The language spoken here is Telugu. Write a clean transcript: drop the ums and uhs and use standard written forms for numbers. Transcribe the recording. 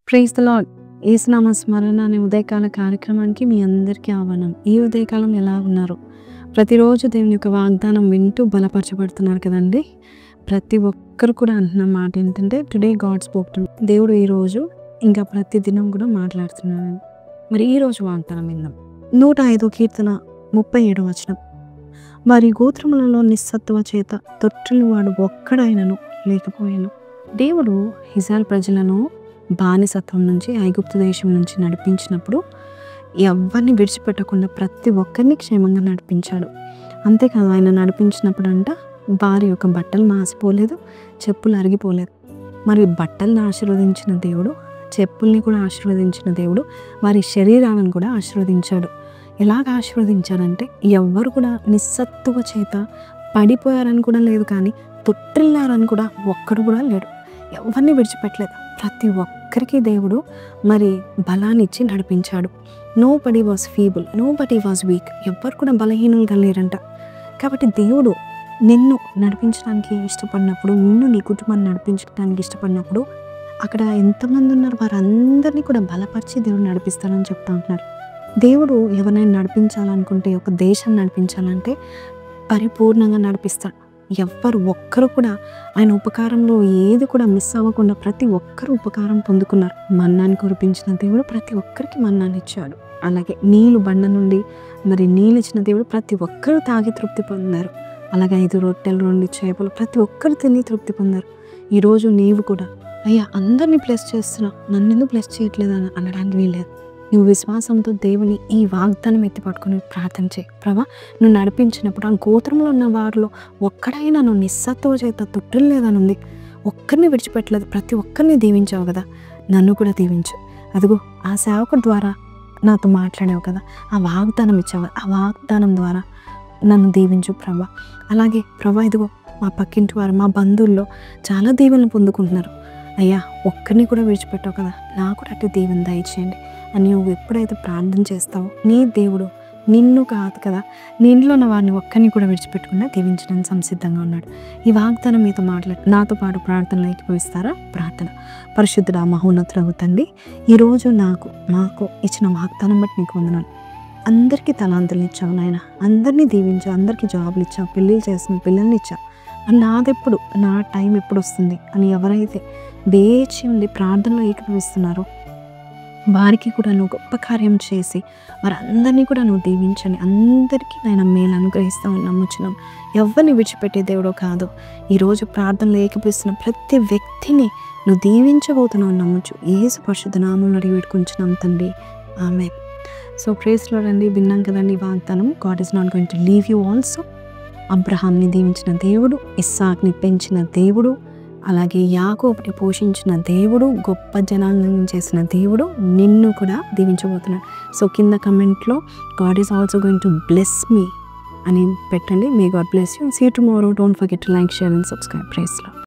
Praise the lord. యేసునామ స్మరణ అనే ఉదయకాల కార్యక్రమానికి మీ అందరికీ ఆహ్వానం. ఈ ఉదయకాలం ఎలా ఉన్నారు? ప్రతిరోజు దేవుని యొక్క వాగ్దానం వింటూ బలపరచబడుతున్నారు కదండి. ప్రతి ఒక్కరు కూడా అంటున్న మాట ఏంటంటే today God spoke to me. దేవుడు ఈరోజు ఇంకా ప్రతిదినం కూడా మాట్లాడుతున్నాడు. మరి ఈరోజు వాగ్దానం విందాం. 105 కీర్తన 37 వచనం. వారి గోత్రములలో నిస్సత్వ చేత తొట్టిల్లు వాడు ఒక్కడైనను లేకపోయాను. దేవుడు ఇశ్రాయేలు ప్రజలను బానిసత్వం నుంచి ఐగుప్తు దేశం నుంచి నడిపించినప్పుడు ఎవరిని విడిచిపెట్టకుండా ప్రతి ఒక్కరిని క్షేమంగా నడిపించాడు. అంతేకాదు, ఆయన నడిపించినప్పుడు వారి యొక్క బట్టలు మాసిపోలేదు, చెప్పులు అరిగిపోలేదు. మరి బట్టలను ఆశీర్వదించిన దేవుడు చెప్పుల్ని కూడా ఆశీర్వదించిన దేవుడు వారి శరీరాలను కూడా ఆశీర్వదించాడు. ఎలాగ ఆశీర్వదించాడంటే ఎవ్వరు కూడా నిస్సత్తువ చేత పడిపోయారని కూడా లేదు, కానీ తొట్టిల్లారని కూడా ఒక్కడు కూడా లేడు. ఎవరిని విడిచిపెట్టలేదు. ప్రతి ఒక్కరికి దేవుడు మరి బలాన్ని ఇచ్చి నడిపించాడు. Nobody was feeble, nobody was weak. ఎవ్వరు కూడా బలహీనంగా లేరంట. కాబట్టి దేవుడు నిన్ను నడిపించడానికి ఇష్టపడినప్పుడు, నిన్ను నీ కుటుంబాన్ని నడిపించడానికి ఇష్టపడినప్పుడు అక్కడ ఎంతమంది ఉన్నారు వారందరినీ కూడా బలపరిచి దేవుడు నడిపిస్తాడని చెప్తా ఉంటున్నారు. దేవుడు ఎవరైనా నడిపించాలనుకుంటే, ఒక దేశాన్ని నడిపించాలంటే పరిపూర్ణంగా నడిపిస్తాడు. ఎవ్వరు ఒక్కరు కూడా ఆయన ఉపకారంలో ఏది కూడా మిస్ అవ్వకుండా ప్రతి ఒక్కరు ఉపకారం పొందుకున్నారు. మన్నాన్ని కురిపించిన దేవుడు ప్రతి ఒక్కరికి మన్నాన్ని ఇచ్చాడు. అలాగే నీళ్ళు బండ నుండి మరి నీళ్ళు ఇచ్చిన దేవుడు ప్రతి ఒక్కరు తాగి తృప్తి పొందారు. అలాగే 5 రొట్టెలు 2 చేపలు ప్రతి ఒక్కరు తిని తృప్తి పొందారు. ఈరోజు నీవు కూడా అయ్యా అందరినీ బ్లెస్ చేస్తున్నావు, నన్ను ఎందుకు బ్లెస్ చేయట్లేదు అని అనడానికి వీల్లేదు. నువ్వు విశ్వాసంతో దేవుని ఈ వాగ్దానం ఎత్తి పట్టుకొని ప్రార్థన చేయి. ప్రభా, నువ్వు నడిపించినప్పుడు ఆ గోత్రంలో ఉన్న వారిలో ఒక్కడైనా నువ్వు నిస్సత్తువ చేత తొట్టిల్లేదనుంది, ఒక్కరిని విడిచిపెట్టలేదు, ప్రతి ఒక్కరిని దీవించావు కదా, నన్ను కూడా దీవించు. అదిగో ఆ సేవకుడి ద్వారా నాతో మాట్లాడావు కదా, ఆ వాగ్దానం ఇచ్చావు, ఆ వాగ్దానం ద్వారా నన్ను దీవించు ప్రభా. అలాగే ప్రభా, ఇదిగో మా పక్కింటి వారు, మా బంధువుల్లో చాలా దీవెనలు పొందుకుంటున్నారు. అయ్యా ఒక్కరిని కూడా విడిచిపెట్టావు కదా, నాకు కూడా అటు దీవెన దయచేయండి అని నువ్వు ఎప్పుడైతే ప్రార్థన చేస్తావో నీ దేవుడు నిన్ను కాదు కదా, నీలో ఉన్న వారిని ఒక్కరిని కూడా విడిచిపెట్టకుండా దీవించడానికి సంసిద్ధంగా ఉన్నాడు. ఈ వాగ్దానం మీతో నాతో పాటు ప్రార్థనలు ఏకీభవిస్తారా? ప్రార్థన. పరిశుద్ధుడా మహోన్నతుడగు తండ్రి, ఈరోజు నాకు ఇచ్చిన వాగ్దానం బట్టి నీకు వందనాలు. అందరికీ తలాంతులు ఇచ్చావు నాయన, అందరినీ దీవించావు, అందరికీ జాబులు ఇచ్చావు, పెళ్ళిళ్ళు చేసిన పిల్లల్ని ఇచ్చావు. నాదెప్పుడు, నా టైం ఎప్పుడు వస్తుంది అని ఎవరైతే వేచి ఉండి ప్రార్థనలో ఏకీభవిస్తున్నారో వారికి కూడా నువ్వు గొప్ప కార్యం చేసి వారందరినీ కూడా నువ్వు దీవించని, అందరికీ నేను మేలు అనుగ్రహిస్తామని నమ్ముచున్నాం. ఎవరిని విడిచిపెట్టే దేవుడో కాదు. ఈరోజు ప్రార్థనలు ఏకీభవిస్తున్న ప్రతి వ్యక్తిని నువ్వు దీవించబోతున్నావు నమ్ముచు. యేసు పరిశుద్ధ నామములో అడిగి వేడుకుంటున్నాం తండ్రి, amen. So praise the lord అండి. విన్నాం కదండి వాగ్దానం. God is not going to leave you also. అబ్రహాంని దీవించిన దేవుడు, ఇస్సాక్ని పెంచిన దేవుడు, అలాగే యాకోబుని పోషించిన దేవుడు, గొప్ప జనాలను చేసిన దేవుడు నిన్ను కూడా దీవించబోతున్నాడు. సో కింద కమెంట్లో God is also going to bless me అని పెట్టండి. May God bless you. See you tomorrow. Don't forget to like, share and subscribe. Praise the lord.